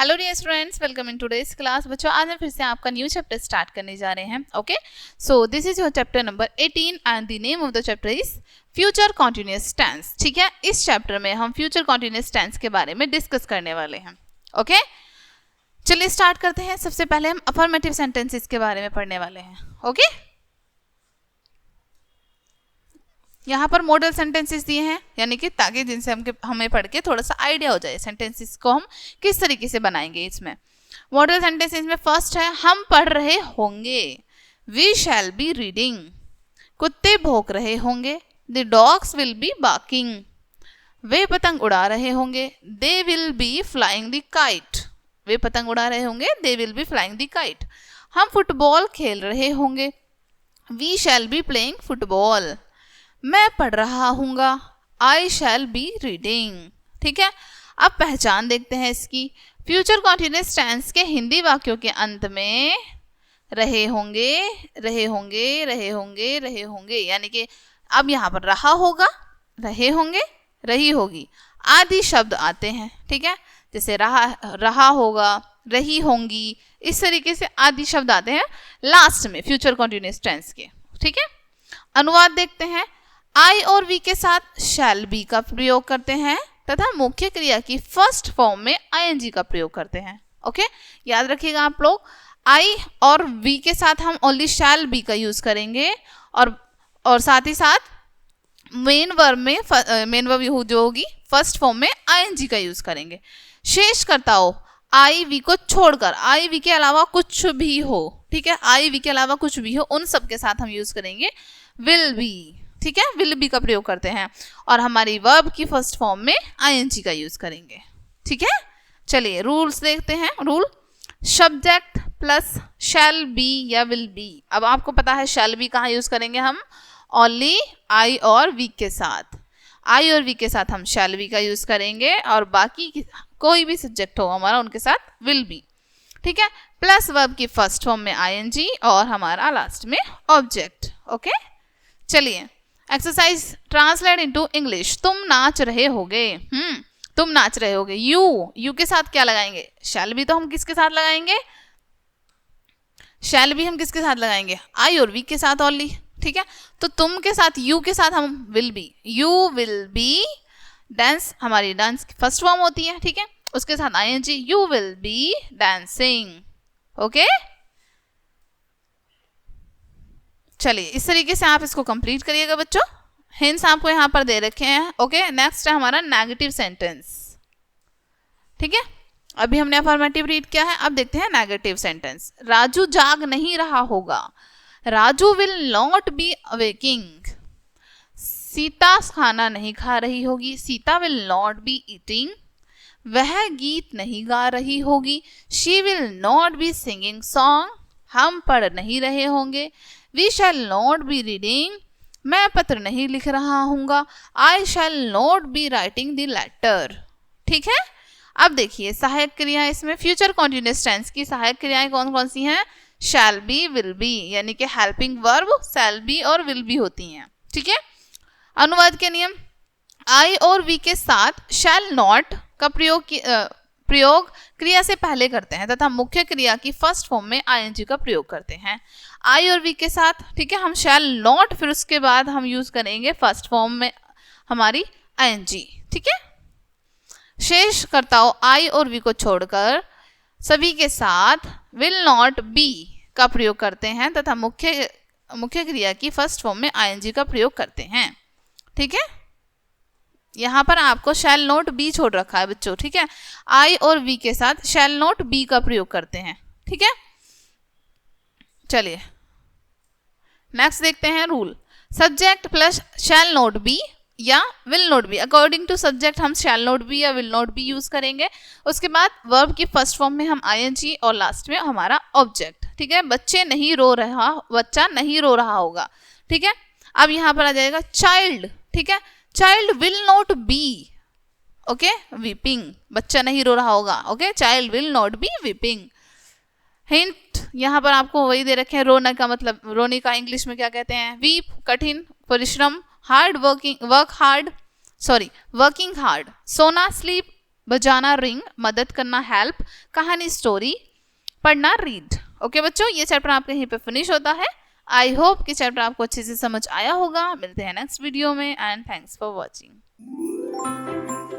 Hello dear students, welcome in today's class. बच्चों, आज हम फिर से आपका न्यू चैप्टर स्टार्ट करने जा रहे हैं। Okay, so this is your chapter number 18 and the name of the chapter is future continuous tense. ठीक है, इस चैप्टर में हम फ्यूचर कॉन्टिन्यूअस टेंस के बारे में डिस्कस करने वाले हैं। ओके, चलिए स्टार्ट करते हैं। सबसे पहले हम अफर्मेटिव सेंटेंसेस के बारे में पढ़ने वाले हैं। ओके, यहाँ पर मॉडल सेंटेंसेस दिए हैं, यानी कि ताकि जिनसे हमें पढ़ के थोड़ा सा आइडिया हो जाए सेंटेंसेस को हम किस तरीके से बनाएंगे। इसमें मॉडल सेंटेंसेस में फर्स्ट है हम पढ़ रहे होंगे, वी शैल बी रीडिंग। कुत्ते भौंक रहे होंगे, the dogs will be barking. वे पतंग उड़ा रहे होंगे, they will be flying the kite. वे पतंग उड़ा रहे होंगे, they will be flying the kite. हम फुटबॉल खेल रहे होंगे, we shall be playing football. मैं पढ़ रहा हूँगा, आई शैल बी रीडिंग। ठीक है, अब पहचान देखते हैं इसकी। फ्यूचर कॉन्टिन्यूअस टेंस के हिंदी वाक्यों के अंत में रहे होंगे, रहे होंगे, रहे होंगे, रहे होंगे, यानी कि अब यहाँ पर रहा होगा, रहे होंगे, रही होगी आदि शब्द आते हैं। ठीक है, जैसे रहा होगा, रही होंगी, इस तरीके से आदि शब्द आते हैं लास्ट में फ्यूचर कॉन्टिन्यूअस टेंस के। ठीक है, अनुवाद देखते हैं। आई और वी के साथ शैल बी का प्रयोग करते हैं तथा मुख्य क्रिया की फर्स्ट फॉर्म में आईएनजी का प्रयोग करते हैं। ओके, याद रखिएगा आप लोग, आई और वी के साथ हम ओनली शैल बी का यूज करेंगे और साथ ही साथ मेन वर्ब जो होगी फर्स्ट फॉर्म में आईएनजी का यूज करेंगे। शेष कर्ताओं आई वी को छोड़कर, आई वी के अलावा कुछ भी हो, ठीक है, आई वी के अलावा कुछ भी हो, उन सब के साथ हम यूज करेंगे विल बी। ठीक है, विल बी का प्रयोग करते हैं और हमारी वर्ब की फर्स्ट फॉर्म में आईएनजी का यूज करेंगे। ठीक है, चलिए रूल्स देखते हैं। Rule, subject plus shall be या विल बी। अब आपको पता है शैल बी कहाँ यूज करेंगे हम, ओनली आई और वी के साथ। आई और वी के साथ हम शैल बी का यूज करेंगे और बाकी कोई भी सब्जेक्ट हो हमारा उनके साथ विल बी। ठीक है, प्लस वर्ब की फर्स्ट फॉर्म में आईएनजी और हमारा लास्ट में ऑब्जेक्ट। ओके, चलिए एक्सरसाइज ट्रांसलेट इनटू इंग्लिश। तुम नाच रहे होगे, तुम नाच रहे होगे। यू के साथ क्या लगाएंगे, शैल बी तो हम किसके साथ लगाएंगे, शैल बी हम किसके साथ लगाएंगे, आई और वी के साथ ओनली। ठीक है, तो तुम के साथ यू के साथ हम will be, you will be dance, हमारी डांस की फर्स्ट फॉर्म होती है। ठीक है, उसके साथ ING, you will be dancing. Okay, चलिए इस तरीके से आप इसको कंप्लीट करिएगा बच्चों। हिंट्स आपको यहाँ पर दे रखे हैं। ओके, नेक्स्ट है हमारा नेगेटिव सेंटेंस। ठीक है, अभी हमने अफर्मेटिव रीड किया है, अब देखते हैं नेगेटिव सेंटेंस। राजू जाग नहीं रहा होगा, Raju will not be awaking. Sita खाना नहीं खा रही होगी, Sita will not be eating. वह गीत नहीं गा रही होगी, she will not be singing song. हम पढ़ नहीं रहे होंगे, we shall not be reading. मैं पत्र नहीं लिख रहा हूँगा, I shall not be writing the letter. ठीक है, अब देखिए सहायक क्रिया, इसमें फ्यूचर कॉन्टिन्यूअस टेंस की सहायक क्रियाएं कौन कौन सी हैं, शैल बी, विल बी, यानी कि हेल्पिंग वर्ब शैल बी और विल बी होती हैं। ठीक है, अनुवाद के नियम, आई और वी के साथ शैल नॉट का प्रयोग क्रिया से पहले करते हैं तथा मुख्य क्रिया की फर्स्ट फॉर्म में आईएनजी का प्रयोग करते हैं। आई और वी के साथ, ठीक है, हम शैल नॉट, फिर उसके बाद हम यूज करेंगे फर्स्ट फॉर्म में हमारी आईएनजी। ठीक है, शेष कर्ताओं आई और वी को छोड़कर सभी के साथ विल नॉट बी का प्रयोग करते हैं तथा मुख्य क्रिया की फर्स्ट फॉर्म में आईएनजी का प्रयोग करते हैं। ठीक है, यहाँ पर आपको शैल नोट बी छोड़ रखा है बच्चों। ठीक है, आई और वी के साथ शैल नोट बी का प्रयोग करते हैं। ठीक है, चलिए नेक्स्ट देखते हैं rule, subject plus shall not be या will not be. According to subject हम शैल नोट बी या विल नोट बी यूज करेंगे। उसके बाद वर्ब की फर्स्ट फॉर्म में हम आईएनजी और लास्ट में हमारा ऑब्जेक्ट। ठीक है, बच्चा नहीं रो रहा होगा। ठीक है, अब यहाँ पर आ जाएगा चाइल्ड। ठीक है, child will not B, okay, weeping, बच्चा नहीं रो रहा होगा। Okay, child will not B weeping. Hint यहाँ पर आपको वही दे रखे हैं, रोने का मतलब, रोने का इंग्लिश में क्या कहते हैं, वीप कठिन परिश्रम, वर्किंग हार्ड, सोना स्लीप, बजाना रिंग, मदद करना हेल्प, कहानी स्टोरी, पढ़ना रीड। ओके बच्चों, ये चैप्टर आपके यहीं पे फिनिश होता है। आई होप कि चैप्टर आपको अच्छे से समझ आया होगा। मिलते हैं नेक्स्ट वीडियो में एंड थैंक्स फॉर वॉचिंग।